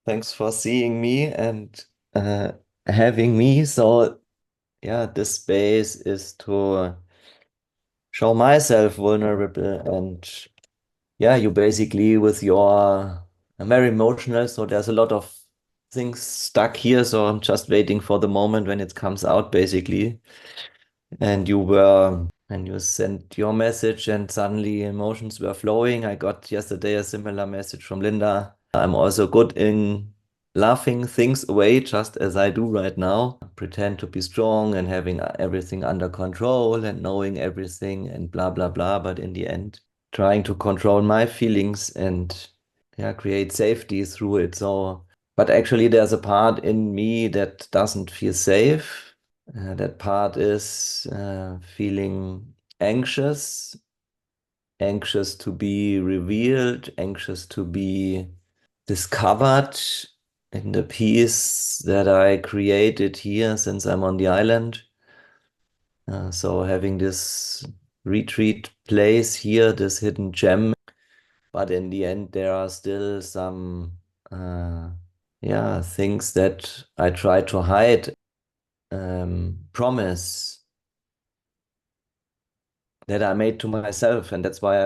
Thanks for seeing me and uh, having me. So, yeah, this space is to show myself vulnerable. And yeah, you basically, with your, I'm very emotional. So, there's a lot of things stuck here. So, I'm just waiting for the moment when it comes out, basically. And and you sent your message, and suddenly emotions were flowing. I got yesterday a similar message from Linda. I'm also good in laughing things away, just as I do right now. Pretend to be strong and having everything under control and knowing everything and blah, blah, blah. But in the end, trying to control my feelings and yeah, create safety through it. So, but actually, there's a part in me that doesn't feel safe. That part is feeling anxious, anxious to be revealed, anxious to be discovered in the peace that I created here since I'm on the island. So having this retreat place here, this hidden gem, but in the end there are still some yeah, things that I try to hide, promise that I made to myself, and that's why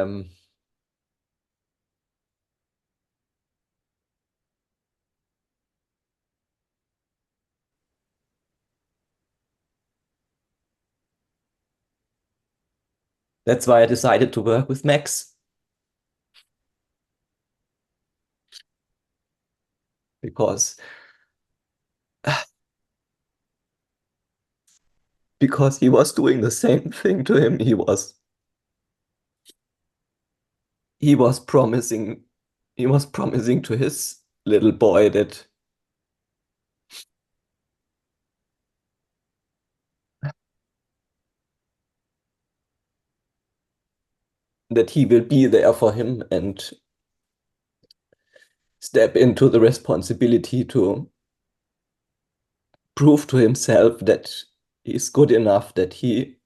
I decided to work with Max, because he was doing the same thing to him. He was promising to his little boy that he will be there for him and step into the responsibility to prove to himself that he's good enough, that he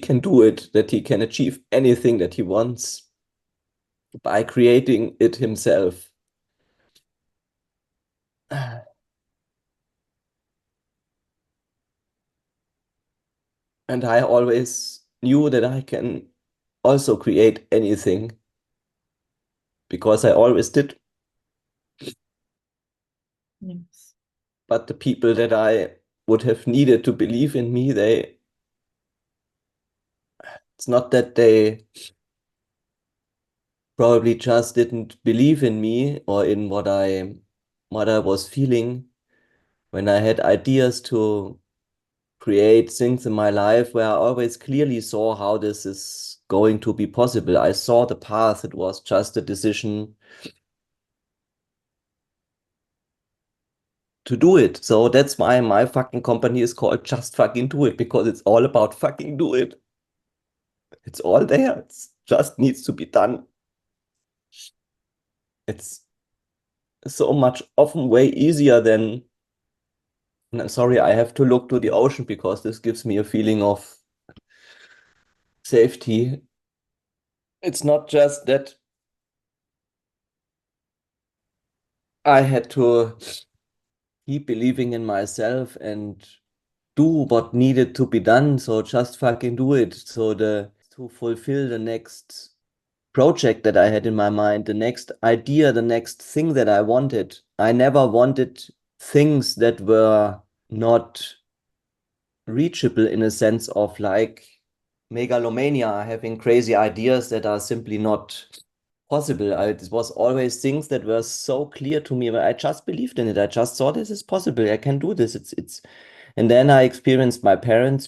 can do it, that he can achieve anything that he wants by creating it himself. And I always knew that I can also create anything because I always did. Yes. But the people that I would have needed to believe in me, it's not that they probably just didn't believe in me or in what I was feeling when I had ideas to create things in my life where I always clearly saw how this is going to be possible. I saw the path. It was just a decision to do it. So that's why my fucking company is called Just Fucking Do It, because it's all about fucking do it. It's all there. It just needs to be done. It's so much often way easier than, and I'm sorry, I have to look to the ocean because this gives me a feeling of safety. It's not just that I had to keep believing in myself and do what needed to be done. So just fucking do it. So to fulfill the next project that I had in my mind, the next idea, the next thing that I wanted. I never wanted things that were not reachable in a sense of like megalomania, having crazy ideas that are simply not possible. It was always things that were so clear to me, but I just believed in it. I just thought this is possible. I can do this. And then I experienced my parents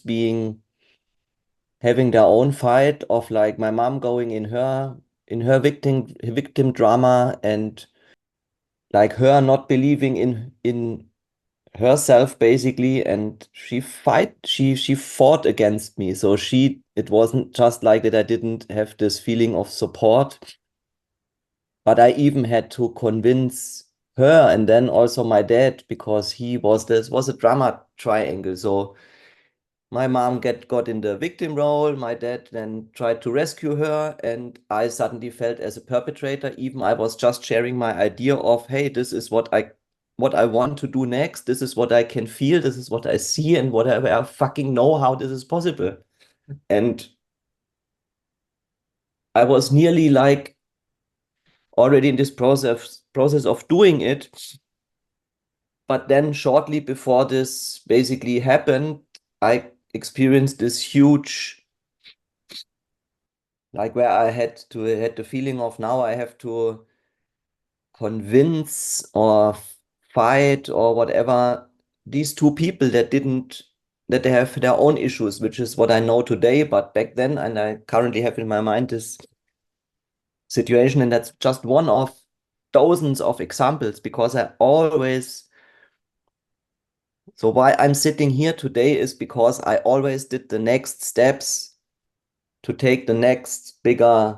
having their own fight of like my mom going in her victim drama and like her not believing in herself basically, and she fought against me. So it wasn't just like that I didn't have this feeling of support, but I even had to convince her and then also my dad, because this was a drama triangle. So my mom got in the victim role. My dad then tried to rescue her, and I suddenly felt as a perpetrator. Even I was just sharing my idea of, hey, this is what I want to do next. This is what I can feel. This is what I see, and whatever I fucking know how this is possible. And I was nearly like already in this process of doing it. But then shortly before this basically happened, I experienced this huge, like where I had the feeling of now I have to convince or fight or whatever these two people that they have their own issues, which is what I know today. But back then, and I currently have in my mind this situation, and that's just one of dozens of examples because I always, so why I'm sitting here today is because I always did the next steps to take the next bigger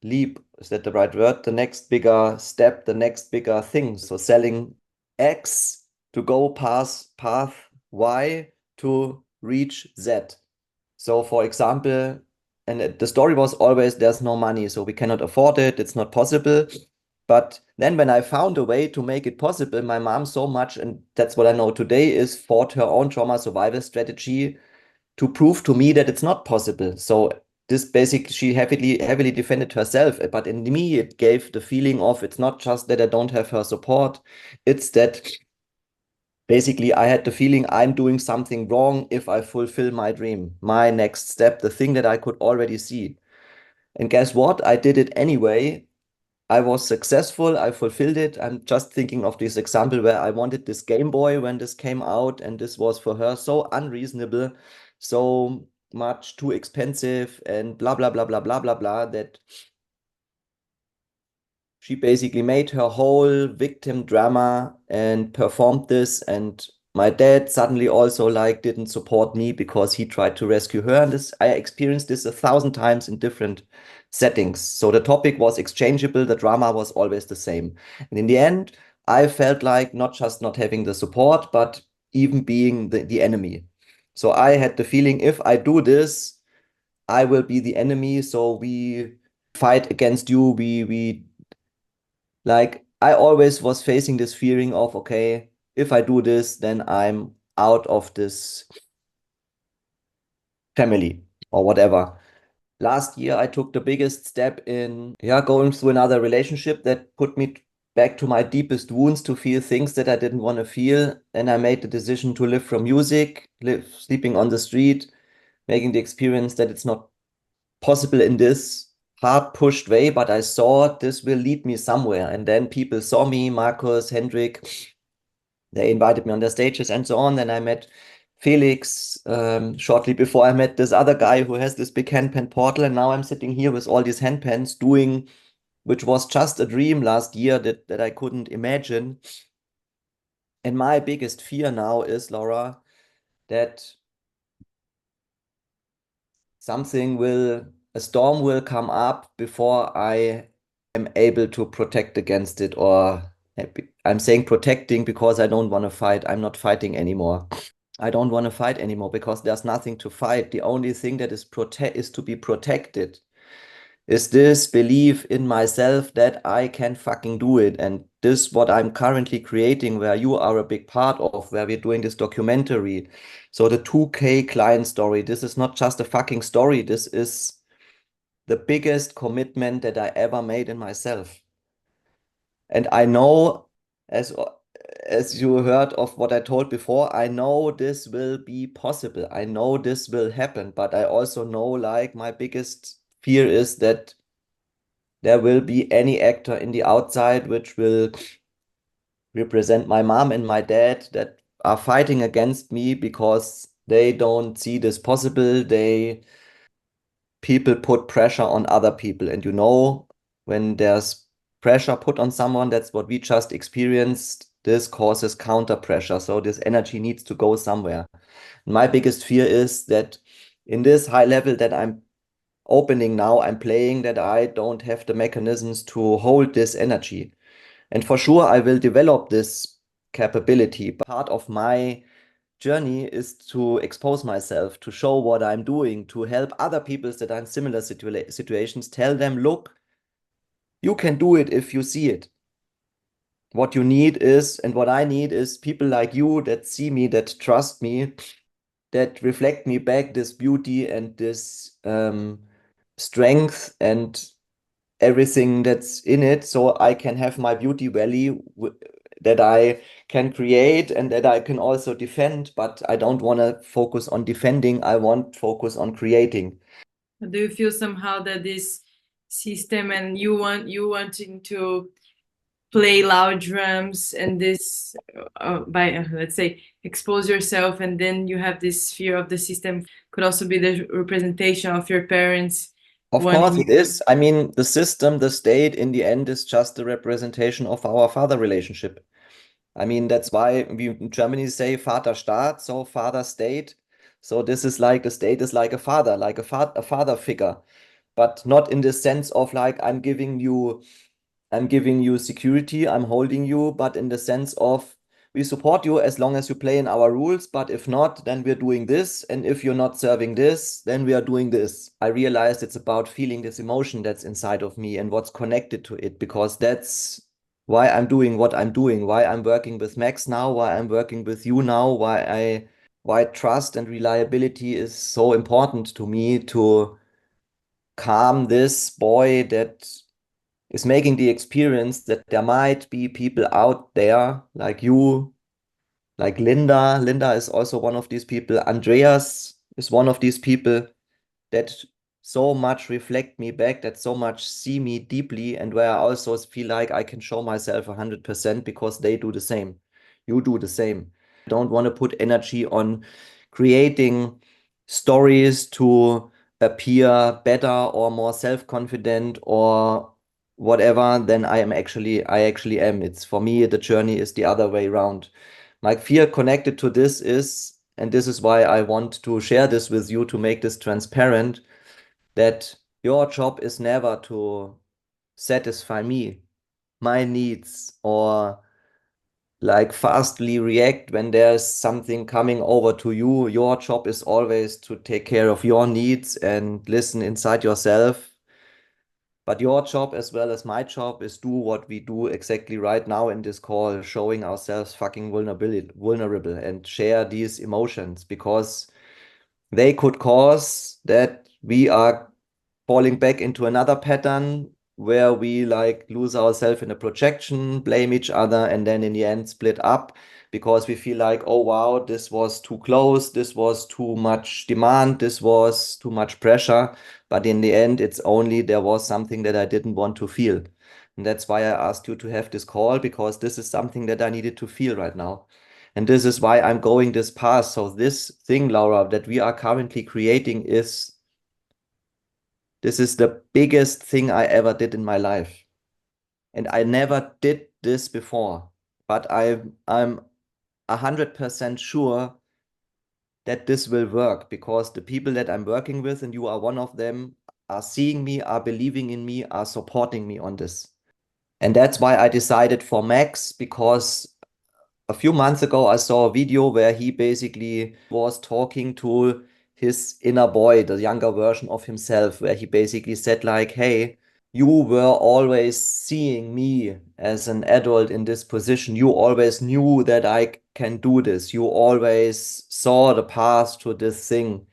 leap. Is that the right word? The next bigger step, the next bigger thing. So selling X to go past path Y to reach Z. So for example, and the story was always there's no money, so we cannot afford it, it's not possible. But then when I found a way to make it possible, my mom so much, and that's what I know today, is fought her own trauma survival strategy to prove to me that it's not possible. So this basically, she heavily defended herself, but in me, it gave the feeling of it's not just that I don't have her support, it's that basically I had the feeling I'm doing something wrong if I fulfill my dream, my next step, the thing that I could already see. And guess what? I did it anyway. I was successful. I fulfilled it. I'm just thinking of this example where I wanted this Game Boy when this came out, and this was for her so unreasonable, so much too expensive, and blah, blah, blah, blah, blah, blah, blah, that she basically made her whole victim drama and performed this. And my dad suddenly also like didn't support me because he tried to rescue her. And this I experienced this 1,000 times in different settings. So the topic was exchangeable, the drama was always the same. And in the end, I felt like not just not having the support, but even being the enemy. So I had the feeling if I do this, I will be the enemy. So we fight against you. We like I always was facing this fearing of, okay, if I do this, then I'm out of this family or whatever. Last year, I took the biggest step in, yeah, going through another relationship that put me back to my deepest wounds to feel things that I didn't want to feel. And I made the decision to live from music, live sleeping on the street, making the experience that it's not possible in this hard pushed way, but I saw this will lead me somewhere. And then people saw me, Markus, Hendrik, they invited me on their stages and so on. Then I met Felix shortly before I met this other guy who has this big handpan portal. And now I'm sitting here with all these handpans doing, which was just a dream last year that I couldn't imagine. And my biggest fear now is, Laura, that a storm will come up before I am able to protect against it. Or I'm saying protecting because I don't want to fight. I'm not fighting anymore. I don't want to fight anymore because there's nothing to fight. The only thing that is to be protected is this belief in myself that I can fucking do it. And this what I'm currently creating, where you are a big part of, where we're doing this documentary. So the 2K client story, this is not just a fucking story. This is the biggest commitment that I ever made in myself. And I know, as as you heard of what I told before, I know this will be possible. I know this will happen, but I also know like my biggest fear is that there will be any actor in the outside which will represent my mom and my dad that are fighting against me because they don't see this possible. People put pressure on other people. And when there's pressure put on someone, that's what we just experienced. This causes counter pressure. So this energy needs to go somewhere. My biggest fear is that in this high level that I'm opening now, I'm playing, that I don't have the mechanisms to hold this energy. And for sure, I will develop this capability. Part of my journey is to expose myself, to show what I'm doing, to help other people that are in similar situations, tell them, look, you can do it if you see it. What you need is, and what I need is people like you that see me, that trust me, that reflect me back this beauty and this strength and everything that's in it, so I can have my beauty valley that I can create and that I can also defend, but I don't want to focus on defending. I want focus on creating. Do you feel somehow that this system and you wanting to play loud drums and this by let's say expose yourself, and then you have this fear of the system could also be the representation of your parents Of course wanting it is. I mean, the system, the state, in the end is just a representation of our father relationship. I mean, that's why we in Germany say Vaterstaat, so father state. So this is like the state is like a father, like a father figure, but not in the sense of like I'm giving you security, I'm holding you, but in the sense of we support you as long as you play in our rules, but if not, then we're doing this. And if you're not serving this, then we are doing this. I realized it's about feeling this emotion that's inside of me and what's connected to it, because that's why I'm doing what I'm doing, why I'm working with Max now, why I'm working with you now, why trust and reliability is so important to me to calm this boy that is making the experience that there might be people out there like you, like Linda. Linda is also one of these people. Andreas is one of these people that so much reflect me back, that so much see me deeply, and where I also feel like I can show myself 100% because they do the same. You do the same. I don't want to put energy on creating stories to appear better or more self-confident or whatever than I actually am. It's for me, the journey is the other way around. My fear connected to this is, and this is why I want to share this with you to make this transparent, that your job is never to satisfy me, my needs, or like fastly react when there's something coming over to you. Your job is always to take care of your needs and listen inside yourself. But your job as well as my job is do what we do exactly right now in this call, showing ourselves fucking vulnerable and share these emotions, because they could cause that we are falling back into another pattern where we like lose ourselves in a projection, blame each other, and then in the end split up because we feel like, oh wow, this was too close, this was too much demand, this was too much pressure. But in the end, it's only there was something that I didn't want to feel. And that's why I asked you to have this call, because this is something that I needed to feel right now. And this is why I'm going this path. So this thing, Laura, that we are currently creating this is the biggest thing I ever did in my life. And I never did this before. But I'm 100% sure that this will work, because the people that I'm working with, and you are one of them, are seeing me, are believing in me, are supporting me on this. And that's why I decided for Max, because a few months ago, I saw a video where he basically was talking to his inner boy, the younger version of himself, where he basically said like, hey, you were always seeing me as an adult in this position. You always knew that I can do this. You always saw the path to this thing.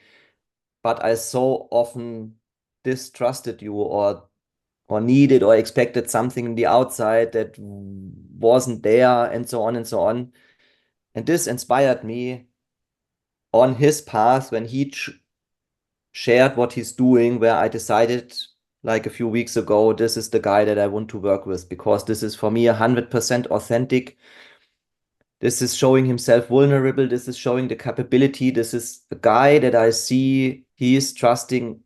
But I so often distrusted you, or needed or expected something in the outside that wasn't there, and so on and so on. And this inspired me on his path when he shared what he's doing, where I decided like a few weeks ago, this is the guy that I want to work with, because this is for me 100% authentic. This is showing himself vulnerable. This is showing the capability. This is the guy that I see he's trusting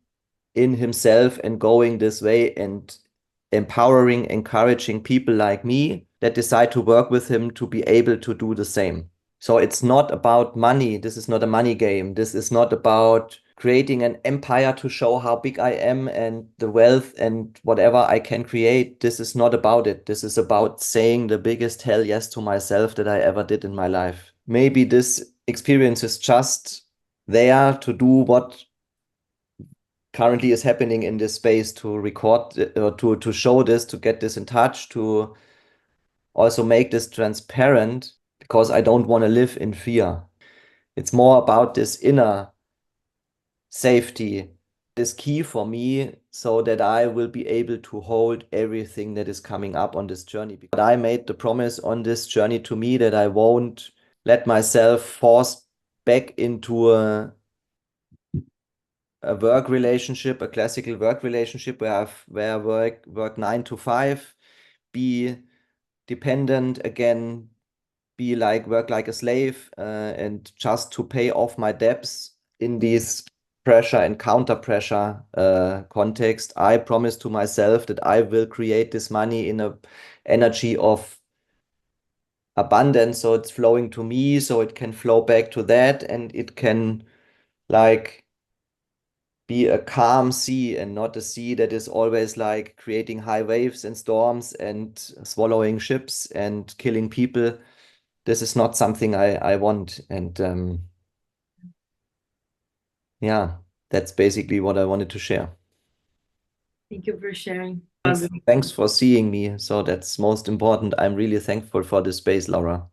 in himself and going this way and empowering, encouraging people like me that decide to work with him to be able to do the same. So it's not about money. This is not a money game. This is not about creating an empire to show how big I am and the wealth and whatever I can create. This is not about it. This is about saying the biggest hell yes to myself that I ever did in my life. Maybe this experience is just there to do what currently is happening in this space, to record or to show this, to get this in touch, to also make this transparent, because I don't want to live in fear. It's more about this inner safety is key for me, so that I will be able to hold everything that is coming up on this journey. But I made the promise on this journey to me that I won't let myself force back into a work relationship, a classical work relationship where I work 9 to 5, be dependent again, be like work like a slave, and just to pay off my debts in this pressure and counter pressure context. I promise to myself that I will create this money in a energy of abundance, so it's flowing to me, so it can flow back to that, and it can like be a calm sea and not a sea that is always like creating high waves and storms and swallowing ships and killing people. This is not something I want. And yeah, that's basically what I wanted to share. Thank you for sharing. Thanks for seeing me. So that's most important. I'm really thankful for this space, Laura.